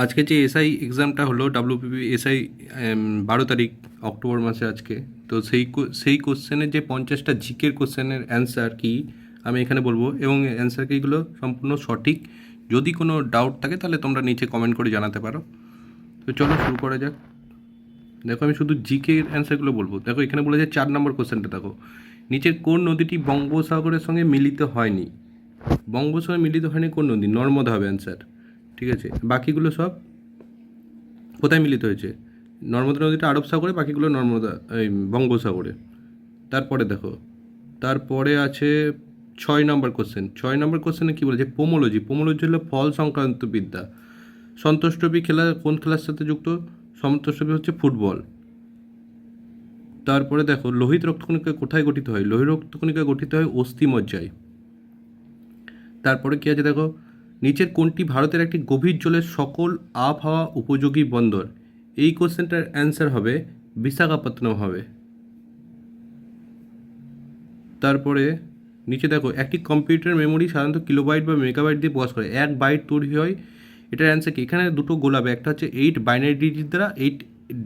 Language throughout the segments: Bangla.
আজকে যে এসআই এক্সামটা হলো ডাব্লিউপিপি এসআই 12 তারিখ অক্টোবর মাসে আজকে, তো সেই কোশ্চেনের যে 50টা জিকের কোশ্চেনের অ্যান্সার কি আমি এখানে বলবো, এবং অ্যান্সার কিগুলো সম্পূর্ণ সঠিক। যদি কোনো ডাউট থাকে তাহলে তোমরা নিচে কমেন্ট করে জানাতে পারো। তো চলো শুরু করা যাক। দেখো, আমি শুধু জিকের অ্যান্সারগুলো বলবো। দেখো, এখানে বলেছে 4 নম্বর কোশ্চেনটা। দেখো, নিচের কোন নদীটি বঙ্গোপসাগরের সঙ্গে মিলিত হয়নি? বঙ্গোপসাগরে মিলিত হয়নি কোন নদী? নর্মদা হবে অ্যান্সার। ঠিক আছে, বাকিগুলো সব কোথায় মিলিত হয়েছে? নর্মদা নদীটা আরব সাগরে, বাকিগুলো নর্মদা এই বঙ্গোপসাগরে। তারপরে দেখো, তারপরে আছে 6 নম্বর কোশ্চেন। 6 নম্বর কোশ্চেনে কী বলেছে? পোমোলজি। পোমোলজি হলো ফল সংক্রান্ত বিদ্যা। সন্তোষ ট্রফি খেলা কোন খেলার সাথে যুক্ত? সন্তোষ ট্রফি হচ্ছে ফুটবল। তারপরে দেখো, লোহিত রক্তকণিকা কোথায় গঠিত হয়? লোহিত রক্তকণিকা গঠিত হয় অস্থিমজ্জায়। তারপরে কী আছে দেখো, নিচের কোনটি ভারতের একটি গভীর জলের সকল আবহাওয়া উপযোগী বন্দর? এই কোশ্চেনটার অ্যান্সার হবে বিশাখাপত্তনম হবে। তারপরে নিচে দেখো, একটি কম্পিউটার মেমোরি সাধারণত কিলোবাইট বা মেগাবাইট দিয়ে প্রকাশ করে। 1 বাইট তৈরি হয়। এটার অ্যান্সার কি? এখানে দুটো গোলাবে, একটা হচ্ছে 8 বাইনারি ডিজিট দ্বারা, 8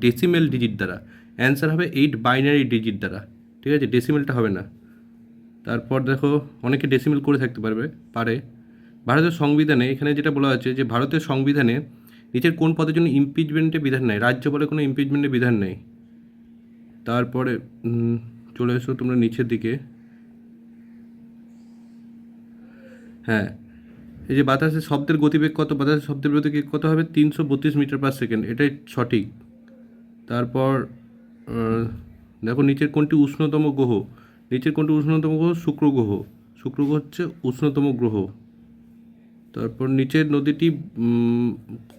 ডেসিমেল ডিজিট দ্বারা। অ্যান্সার হবে 8 বাইনারি ডিজিট দ্বারা। ঠিক আছে, ডেসিমেলটা হবে না। তারপর দেখো, অনেকে ডেসিমেল করে থাকতে পারে। ভারতের সংবিধানে এখানে যেটা বলা হচ্ছে যে ভারতের সংবিধানে নিচের কোন পদের জন্য ইমপিচমেন্টের বিধান নেই? রাজ্য বলে কোনো ইমপিচমেন্টের বিধান নেই। তারপরে চলে এসো তোমরা নিচের দিকে। হ্যাঁ, এই যে বাতাসের শব্দের গতিবেগ কত? বাতাসের শব্দের গতিবেগ কত হবে? 332 মিটার/সেকেন্ড, এটাই সঠিক। তারপর দেখো, নিচের কোনটি উষ্ণতম গ্রহ? নিচের কোনটি উষ্ণতম গ্রহ? শুক্র গ্রহ। শুক্র গ্রহ হচ্ছে উষ্ণতম গ্রহ। তারপর নিচের নদীটি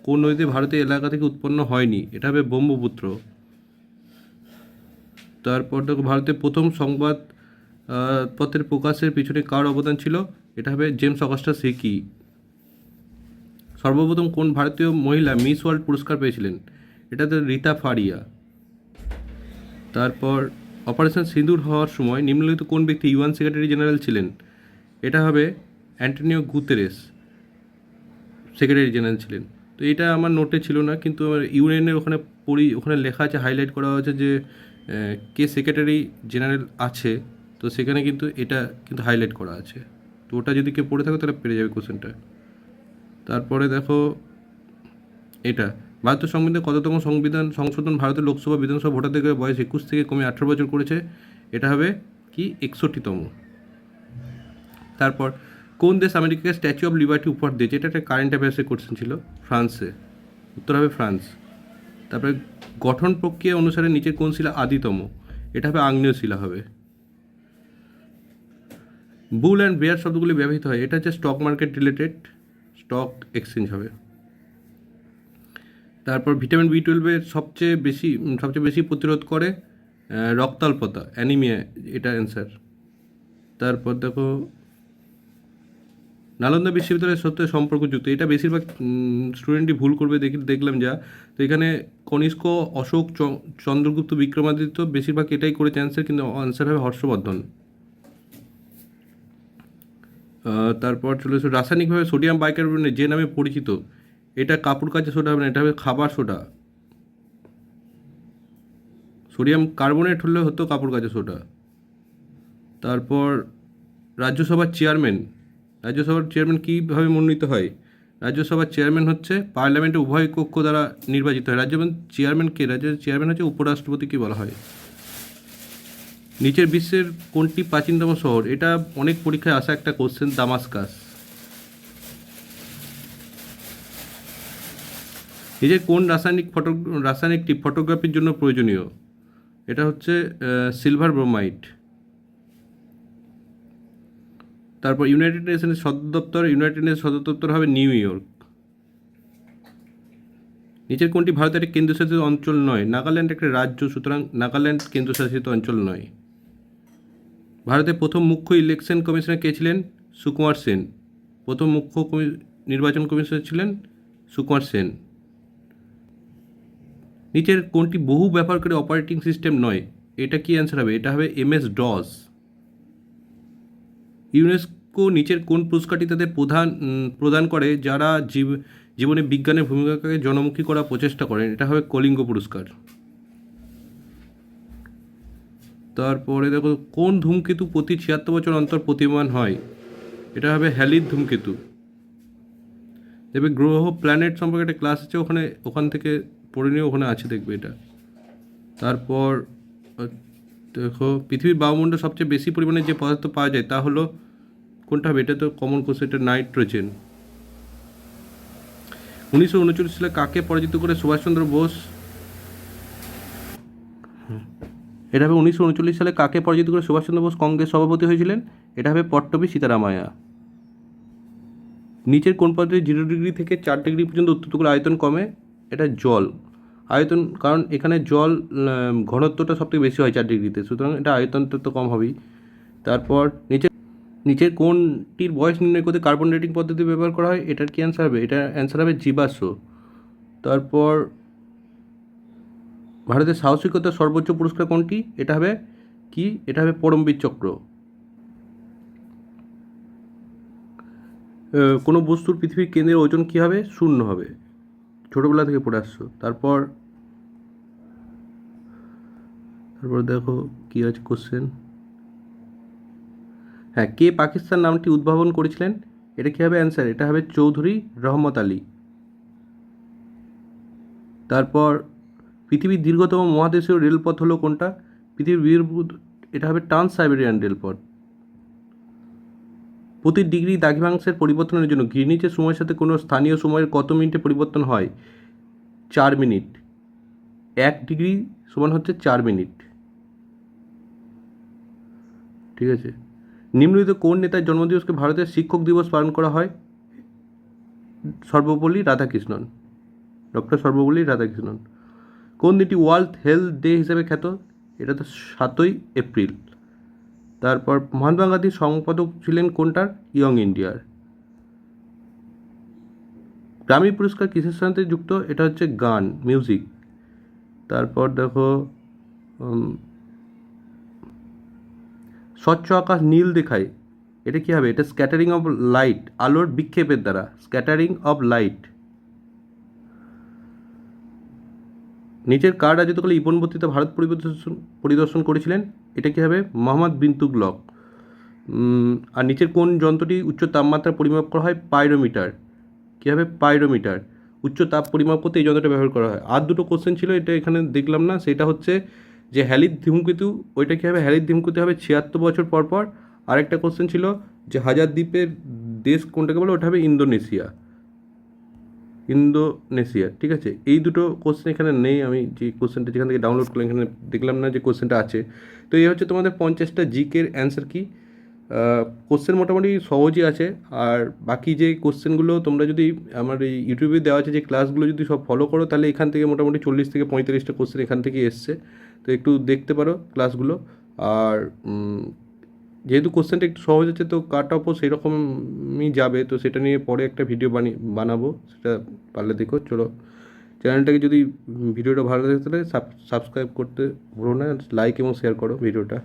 কোন নদীতে ভারতের এলাকা থেকে উৎপন্ন হয়নি? এটা হবে ব্রহ্মপুত্র। তারপর দেখো, ভারতের প্রথম সংবাদ পত্রের প্রকাশের পিছনে কার অবদান ছিল? এটা হবে জেমস অগাস্টাস হিকি। সর্বপ্রথম কোন ভারতীয় মহিলা মিস ওয়ার্ল্ড পুরস্কার পেয়েছিলেন? এটা তো রীতা ফারিয়া। তারপর অপারেশন সিঁদুর হওয়ার সময় নিম্নলিখিত কোন ব্যক্তি ইউএন সেক্রেটারি জেনারেল ছিলেন? এটা হবে অ্যান্টোনিও গুতেরেস সেক্রেটারি জেনারেল ছিলেন। তো এটা আমার নোটে ছিল না, কিন্তু আমার ইউএনের ওখানে পড়ি, ওখানে লেখা আছে, হাইলাইট করা হয়েছে যে কে সেক্রেটারি জেনারেল আছে। তো সেখানে কিন্তু এটা কিন্তু হাইলাইট করা আছে। তো ওটা যদি কেউ পড়ে থাকে তাহলে পেরে যাবে কোশ্চেনটা। তারপরে দেখো, এটা ভারতের সংবিধান কততম সংবিধান সংশোধন ভারতের লোকসভা বিধানসভা ভোটারদের বয়স 21 থেকে কমে 18 বছর করেছে? এটা হবে কি 61তম। তারপর কোন দেশ আমেরিকাকে স্ট্যাচু অফ লিবার্টি উপহার দিয়েছে? এটা একটা কারেন্ট অ্যাফেয়ার্সের কোশ্চেন ছিল। ফ্রান্সে। উত্তর হবে ফ্রান্স। তারপরে গঠন প্রক্রিয়া অনুসারে নিচের কোন শিলা আদিতম? এটা হবে আগ্নেয় শিলা হবে। বুল অ্যান্ড বেয়ার শব্দগুলি ব্যবহৃত হয়। এটা হচ্ছে stock market related, stock exchange হবে। তারপর ভিটামিন বি 12 সবচেয়ে বেশি প্রতিরোধ করে রক্তাল্পতা, অ্যানিমিয়া, এটা অ্যান্সার। তারপর দেখো, নালন্দা বিশ্ববিদ্যালয়ের সাথে সম্পর্কযুক্ত, এটা বেশিরভাগ স্টুডেন্টই ভুল করবে দেখলাম যা। তো এখানে কনিষ্ক, অশোক, চন্দ্রগুপ্ত, বিক্রমাদিত্য, বেশিরভাগ এটাই করেছে অ্যান্সার, কিন্তু অ্যান্সার হবে হর্ষবর্ধন। তারপর চলে এসো, রাসায়নিকভাবে সোডিয়াম বাইকার্বনেট যে নামে পরিচিত, এটা কাপড় কাচা সোডা হবে না, এটা হবে খাবার সোডা। সোডিয়াম কার্বনেট হলে হতো কাপড় কাচা সোডা। তারপর রাজ্যসভার চেয়ারম্যান কীভাবে মনোনীত হয়? রাজ্যসভার চেয়ারম্যান হচ্ছে পার্লামেন্টের উভয় কক্ষ দ্বারা নির্বাচিত হয়। রাজ্যসভার চেয়ারম্যান হচ্ছে উপরাষ্ট্রপতিকে বলা হয়। নিচের বিশ্বের কোনটি প্রাচীনতম শহর? এটা অনেক পরীক্ষায় আসা একটা কোশ্চেন, দামাস্কাস। নিজের কোন রাসায়নিকটি ফটোগ্রাফির জন্য প্রয়োজনীয়? এটা হচ্ছে সিলভার ব্রোমাইড। তারপর ইউনাইটেড নেশনের সদর দপ্তর হবে নিউ ইয়র্ক। নিচের কোনটি ভারতের একটি কেন্দ্রশাসিত অঞ্চল নয়? নাগাল্যান্ড একটা রাজ্য, সুতরাং নাগাল্যান্ড কেন্দ্রশাসিত অঞ্চল নয়। ভারতের প্রথম মুখ্য ইলেকশন কমিশনার কে ছিলেন? সুকুমার সেন। প্রথম মুখ্য নির্বাচন কমিশনার ছিলেন সুকুমার সেন। নিচের কোনটি বহু ব্যবহারকারী অপারেটিং সিস্টেম নয়? এটা কি অ্যান্সার হবে? এটা হবে MS DOS। ইউনেস্কো ইউনেস্কো নিচের কোন পুরস্কারটি তাদের প্রদান করে যারা জীবনে বিজ্ঞানের ভূমিকাকে জনমুখী করার প্রচেষ্টা করেন? এটা হবে কলিঙ্গ পুরস্কার। তারপরে দেখো, কোন ধূমকেতু প্রতি 76 বছর অন্তর প্রতীয়মান হয়? এটা হবে হ্যালির ধূমকেতু। দেখবে গ্রহ প্ল্যানেট সম্পর্কে একটা ক্লাস আছে, ওখান থেকে পড়ে নিয়ে ওখানে আছে, দেখবে এটা। তারপর দেখো, পৃথিবীর বায়ুমণ্ডলে সবচেয়ে বেশি পরিমাণে যে পদার্থ পাওয়া যায় তা হলো কোনটা হবে? এটা তো কমন কোশ্চেন, এটা নাইট্রোজেন। 1939 সালে কাকে পরাজিত করে সুভাষচন্দ্র বোস, এটা হবে 1939 সালে কাকে পরাজিত করে সুভাষচন্দ্র বোস কংগ্রেস সভাপতি হয়েছিলেন? এটা হবে পট্টবী সীতারামাইয়া। নিচের কোন পদার্থে 0 ডিগ্রি থেকে 4 ডিগ্রি পর্যন্ত উত্তপ্ত আয়তন কমে? এটা জল। আয়তন, কারণ এখানে জল ঘনত্বটা সবথেকে বেশি হয় 4 ডিগ্রিতে, সুতরাং এটা আয়তনটা তো কম হবেই। তারপর নিচের কোনটির বয়স নির্ণয় করতে কার্বন ডেটিং পদ্ধতি ব্যবহার করা হয়? এটার কি অ্যান্সার হবে? এটা অ্যান্সার হবে জীবাশ্ম। তারপর ভারতের সাহসিকতার সর্বোচ্চ পুরস্কার কোনটি? এটা হবে কি? এটা হবে পরমবীর চক্র। কোনো বস্তুর পৃথিবীর কেন্দ্রের ওজন কী হবে? 0 হবে। ছোটোবেলা থেকে পড়ে আসছো। তারপর দেখো কী আছে কোশ্চেন। হ্যাঁ, কে পাকিস্তান নামটি উদ্ভাবন করেছিলেন? এটা কী হবে অ্যান্সার? এটা হবে চৌধুরী রহমত আলী। তারপর পৃথিবীর দীর্ঘতম মহাদেশীয় রেলপথ হলো কোনটা? এটা হবে ট্রান্স সাইবেরিয়ান রেলপথ। প্রতি ডিগ্রি দ্রাঘিমাংশের পরিবর্তনের জন্য গ্রিনিচের সময়ের সাথে কোনো স্থানীয় সময়ের কত মিনিটে পরিবর্তন হয়? 4 মিনিট। 1 ডিগ্রি সমান হচ্ছে 4 মিনিট। ঠিক আছে। নিম্নলিখিত কোন নেতার জন্মদিবসকে ভারতের শিক্ষক দিবস পালন করা হয়? সর্বপল্লী রাধাকৃষ্ণন, ডক্টর সর্বপল্লী রাধাকৃষ্ণন। কোন দিনটি ওয়ার্ল্ড হেলথ ডে হিসেবে খ্যাত? এটা তো 7ই এপ্রিল। তারপর মহাত্মা গান্ধীর সম্পাদক ছিলেন কোনটার? ইয়ং ইন্ডিয়ার। গ্রামী পুরস্কার কিসের সাথে যুক্ত? এটা হচ্ছে গান, মিউজিক। তারপর দেখো, স্বচ্ছ আকাশ নীল দেখায়, এটা কী হবে? এটা স্ক্যাটারিং অফ লাইট, আলোর বিক্ষেপের দ্বারা, স্ক্যাটারিং অফ লাইট। নিচের কার রাজত্বকালে ইবন বতুতা ভারত পরিদর্শন করেছিলেন? এটা কী হবে? মোহাম্মদ বিন তুগলক। আর নিচের কোন যন্ত্রটি উচ্চ তাপমাত্রা পরিমাপ করা হয়? পাইরোমিটার। কী হবে? পাইরোমিটার। উচ্চ তাপ পরিমাপ করতে এই যন্ত্রটা ব্যবহার করা হয়। আর দুটো কোশ্চেন ছিল, এটা এখানে দেখলাম না। সেটা হচ্ছে যে হ্যালির ধূমকেতু, ওইটা কী হবে? হ্যালির ধূমকেতু হবে 76 বছর পর পর। আরেকটা কোশ্চেন ছিল যে হাজার দ্বীপের দেশ কোনটাকে বলে? ওটা হবে ইন্দোনেশিয়া। ঠিক আছে। এই দুটো কোশ্চেন এখানে নেই, আমি যে কোশ্চেনটা যেখান থেকে ডাউনলোড করলাম এখানে দেখলাম না যে কোশ্চেনটা আছে। তো এই হচ্ছে তোমাদের 50টা জিকের অ্যান্সার কি। কোশ্চেন মোটামুটি সহজই আছে। আর বাকি যে কোশ্চেনগুলো তোমরা যদি আমার এই ইউটিউবে দেওয়া আছে যে ক্লাসগুলো যদি সব ফলো করো, তাহলে এখান থেকে মোটামুটি 40 থেকে 45টা কোশ্চেন এখান থেকে এসছে। তো একটু দেখতে পারো ক্লাসগুলো। আর যেহেতু কোশ্চেনটা একটু সহজ আছে, তো কাট অফও সেরকমই যাবে। তো সেটা নিয়ে পরে একটা ভিডিও বানাবো, সেটা পারলে দেখো। চলো, চ্যানেলটাকে যদি ভিডিওটা ভালো লাগে তাহলে সাবস্ক্রাইব করতে ভুলো না, লাইক এবং শেয়ার করো ভিডিওটা।